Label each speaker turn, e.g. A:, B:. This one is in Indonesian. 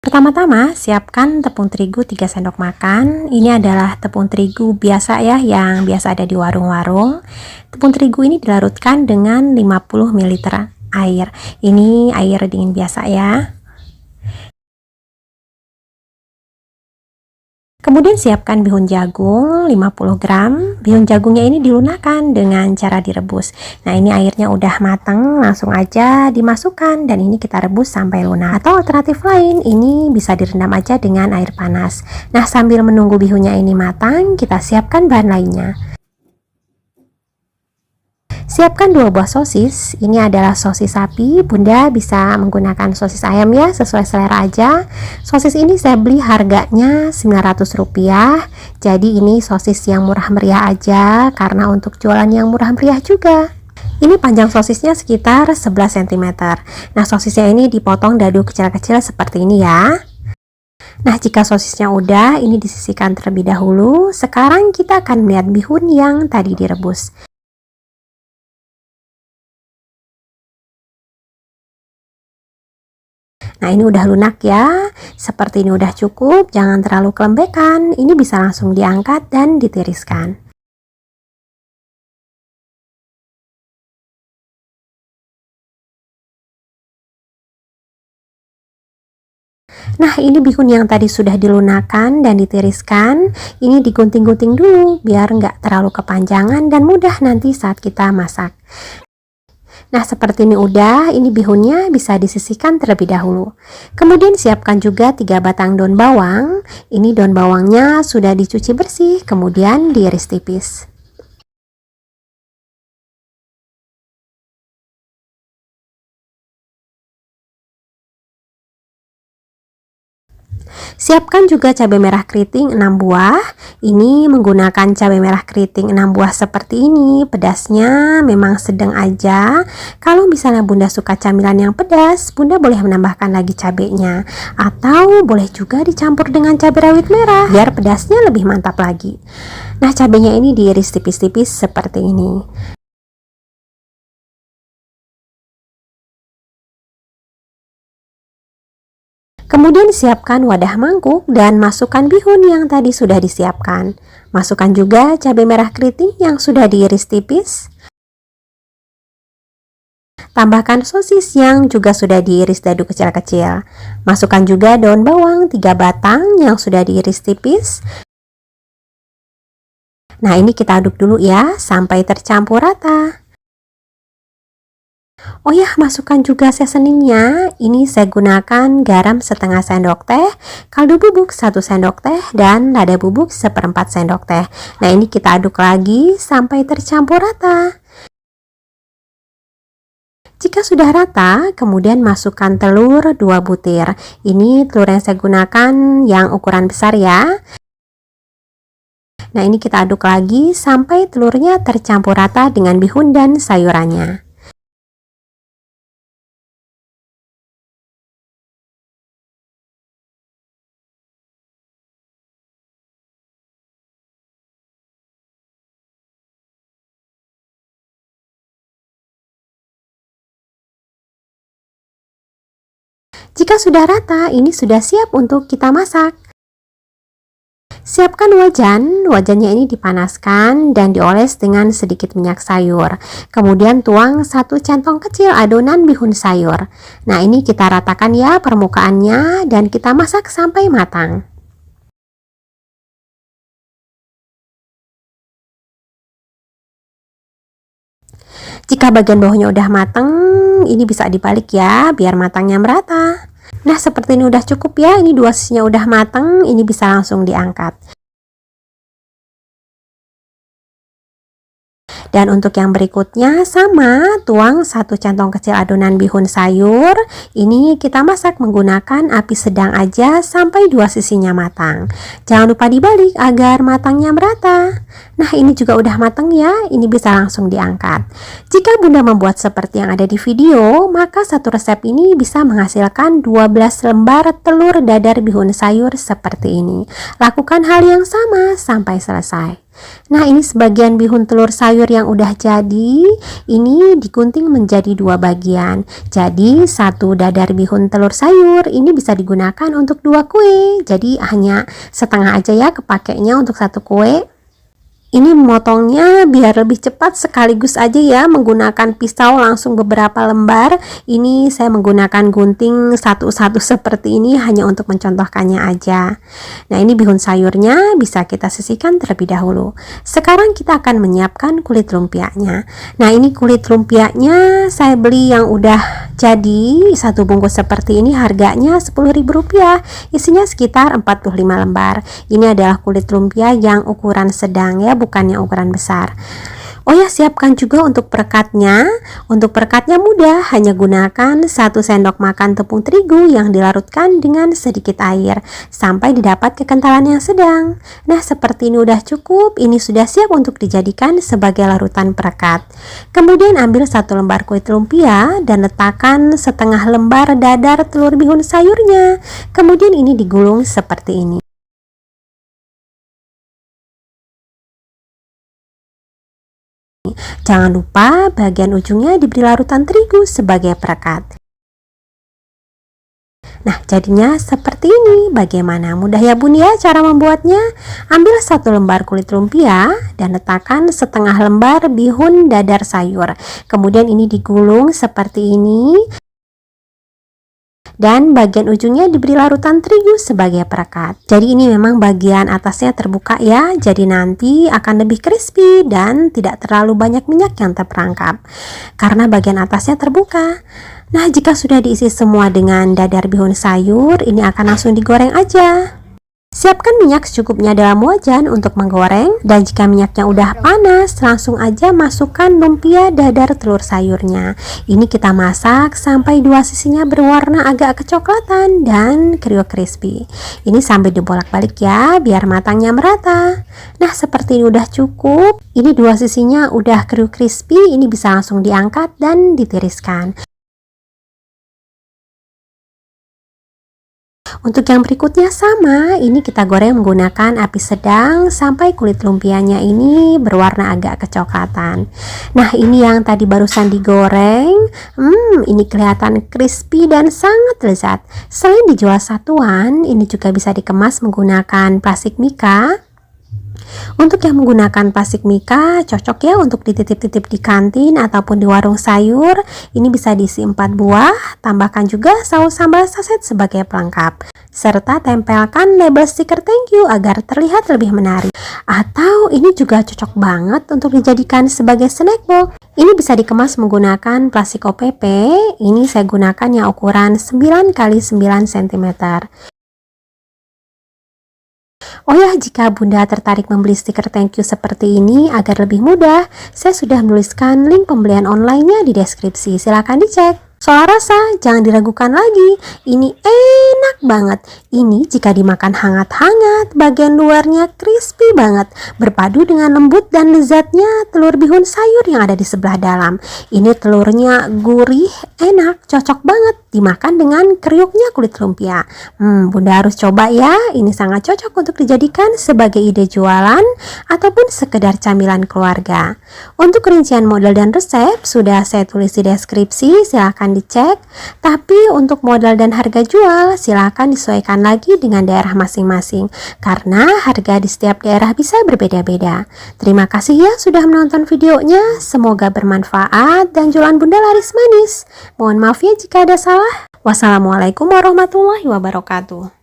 A: Pertama-tama, siapkan tepung terigu 3 sendok makan. Ini adalah tepung terigu biasa ya, yang biasa ada di warung-warung. Tepung terigu ini dilarutkan dengan 50 ml air. Ini air dingin biasa ya. Kemudian siapkan bihun jagung 50 gram. Bihun jagungnya ini dilunakkan dengan cara direbus. Nah, ini airnya udah matang, langsung aja dimasukkan dan ini kita rebus sampai lunak. Atau alternatif lain, ini bisa direndam aja dengan air panas. Nah, sambil menunggu bihunnya ini matang, kita siapkan bahan lainnya. Siapkan 2 buah sosis. Ini adalah sosis sapi. Bunda bisa menggunakan sosis ayam ya, sesuai selera aja. Sosis ini saya beli harganya Rp900. Jadi ini sosis yang murah meriah aja, karena untuk jualan yang murah meriah juga. Ini panjang sosisnya sekitar 11 cm. Nah, sosisnya ini dipotong dadu kecil-kecil seperti ini ya. Nah, jika sosisnya udah, ini disisihkan terlebih dahulu. Sekarang kita akan melihat bihun yang tadi direbus. Nah, ini udah lunak ya. Seperti ini udah cukup, jangan terlalu kelembekan. Ini bisa langsung diangkat dan ditiriskan. Nah, ini bihun yang tadi sudah dilunakkan dan ditiriskan. Ini digunting-gunting dulu biar nggak terlalu kepanjangan dan mudah nanti saat kita masak. Nah, seperti ini udah, ini bihunnya bisa disisihkan terlebih dahulu. Kemudian siapkan juga 3 batang daun bawang. Ini daun bawangnya sudah dicuci bersih, kemudian diiris tipis. Siapkan juga cabai merah keriting 6 buah. Ini menggunakan cabai merah keriting 6 buah seperti ini. Pedasnya memang sedang aja. Kalau misalnya Bunda suka camilan yang pedas, Bunda boleh menambahkan lagi cabenya. Atau boleh juga dicampur dengan cabai rawit merah biar pedasnya lebih mantap lagi. Nah, cabenya ini diiris tipis-tipis seperti ini. Kemudian siapkan wadah mangkuk dan masukkan bihun yang tadi sudah disiapkan. Masukkan juga cabai merah keriting yang sudah diiris tipis. Tambahkan sosis yang juga sudah diiris dadu kecil-kecil. Masukkan juga daun bawang 3 batang yang sudah diiris tipis. Nah, ini kita aduk dulu ya sampai tercampur rata. Oh ya, masukkan juga seasoningnya. Ini saya gunakan garam setengah sendok teh, kaldu bubuk 1 sendok teh, dan lada bubuk 1/4 sendok teh. Nah, ini kita aduk lagi sampai tercampur rata. Jika sudah rata, kemudian masukkan telur 2 butir. Ini telur yang saya gunakan yang ukuran besar ya. Nah, ini kita aduk lagi sampai telurnya tercampur rata dengan bihun dan sayurannya. Jika sudah rata, ini sudah siap untuk kita masak. Siapkan wajan. Wajannya ini dipanaskan dan dioles dengan sedikit minyak sayur. Kemudian tuang 1 centong kecil adonan bihun sayur. Nah, ini kita ratakan ya permukaannya dan kita masak sampai matang. Jika bagian bawahnya udah matang, ini bisa dibalik ya biar matangnya merata. Nah, seperti ini udah cukup ya. Ini 2 sisinya udah matang, ini bisa langsung diangkat. Dan untuk yang berikutnya sama, tuang 1 centong kecil adonan bihun sayur. Ini kita masak menggunakan api sedang aja sampai 2 sisinya matang. Jangan lupa dibalik agar matangnya merata. Nah, ini juga udah matang ya, ini bisa langsung diangkat. Jika Bunda membuat seperti yang ada di video, maka satu resep ini bisa menghasilkan 12 lembar telur dadar bihun sayur seperti ini. Lakukan hal yang sama sampai selesai. Nah, ini sebagian bihun telur sayur yang udah jadi, ini digunting menjadi 2 bagian. Jadi, 1 dadar bihun telur sayur ini bisa digunakan untuk 2 kue. Jadi, hanya setengah aja ya kepakainya untuk 1 kue. Ini memotongnya biar lebih cepat sekaligus aja ya, menggunakan pisau langsung beberapa lembar. Ini saya menggunakan gunting satu-satu seperti ini hanya untuk mencontohkannya aja. Nah, ini bihun sayurnya bisa kita sisihkan terlebih dahulu. Sekarang kita akan menyiapkan kulit lumpianya. Nah, ini kulit lumpianya saya beli yang udah jadi, 1 bungkus seperti ini harganya Rp10.000. Isinya sekitar 45 lembar. Ini adalah kulit lumpia yang ukuran sedang ya, bukan yang ukuran besar. Oh ya, siapkan juga untuk perekatnya. Untuk perekatnya mudah, hanya gunakan 1 sendok makan tepung terigu yang dilarutkan dengan sedikit air sampai didapat kekentalan yang sedang. Nah, seperti ini udah cukup. Ini sudah siap untuk dijadikan sebagai larutan perekat. Kemudian ambil 1 lembar kulit lumpia dan letakkan setengah lembar dadar telur bihun sayurnya. Kemudian ini digulung seperti ini. Jangan lupa bagian ujungnya diberi larutan terigu sebagai perekat. Nah, jadinya seperti ini. Bagaimana mudah ya bun ya cara membuatnya? Ambil 1 lembar kulit lumpia dan letakkan setengah lembar bihun dadar sayur. Kemudian ini digulung seperti ini. Dan bagian ujungnya diberi larutan terigu sebagai perekat. Jadi ini memang bagian atasnya terbuka ya, jadi nanti akan lebih crispy dan tidak terlalu banyak minyak yang terperangkap karena bagian atasnya terbuka. Nah, jika sudah diisi semua dengan dadar bihun sayur, ini akan langsung digoreng aja. Siapkan minyak secukupnya dalam wajan untuk menggoreng, dan jika minyaknya udah panas, langsung aja masukkan lumpia dadar telur sayurnya. Ini kita masak sampai 2 sisinya berwarna agak kecoklatan dan kriuk crispy. Ini sambil dibolak-balik ya, biar matangnya merata. Nah, seperti ini udah cukup. Ini 2 sisinya udah kriuk crispy, ini bisa langsung diangkat dan ditiriskan. Untuk yang berikutnya sama, ini kita goreng menggunakan api sedang sampai kulit lumpianya ini berwarna agak kecoklatan. Nah, ini yang tadi barusan digoreng, ini kelihatan crispy dan sangat lezat. Selain dijual satuan, ini juga bisa dikemas menggunakan plastik mika. Untuk yang menggunakan plastik mika cocok ya untuk dititip-titip di kantin ataupun di warung sayur. Ini bisa diisi 4 buah, tambahkan juga saus sambal saset sebagai pelengkap, serta tempelkan label stiker thank you agar terlihat lebih menarik. Atau ini juga cocok banget untuk dijadikan sebagai snack box. Ini bisa dikemas menggunakan plastik OPP. Ini saya gunakan yang ukuran 9 x 9 cm. Oh ya, jika Bunda tertarik membeli stiker thank you seperti ini agar lebih mudah, saya sudah menuliskan link pembelian online-nya di deskripsi. Silahkan dicek. Soal rasa, jangan diragukan lagi. Ini enak banget. Ini jika dimakan hangat-hangat, bagian luarnya crispy banget, berpadu dengan lembut dan lezatnya telur bihun sayur yang ada di sebelah dalam. Ini telurnya gurih, enak, cocok banget dimakan dengan kriuknya kulit lumpia. Bunda harus coba ya. Ini sangat cocok untuk dijadikan sebagai ide jualan ataupun sekedar camilan keluarga. Untuk rincian model dan resep sudah saya tulis di deskripsi, silahkan dicek. Tapi untuk modal dan harga jual silahkan disesuaikan lagi dengan daerah masing-masing, karena harga di setiap daerah bisa berbeda-beda. Terima kasih ya sudah menonton videonya, semoga bermanfaat dan jualan Bunda laris manis. Mohon maaf ya jika ada salah. Wassalamualaikum warahmatullahi wabarakatuh.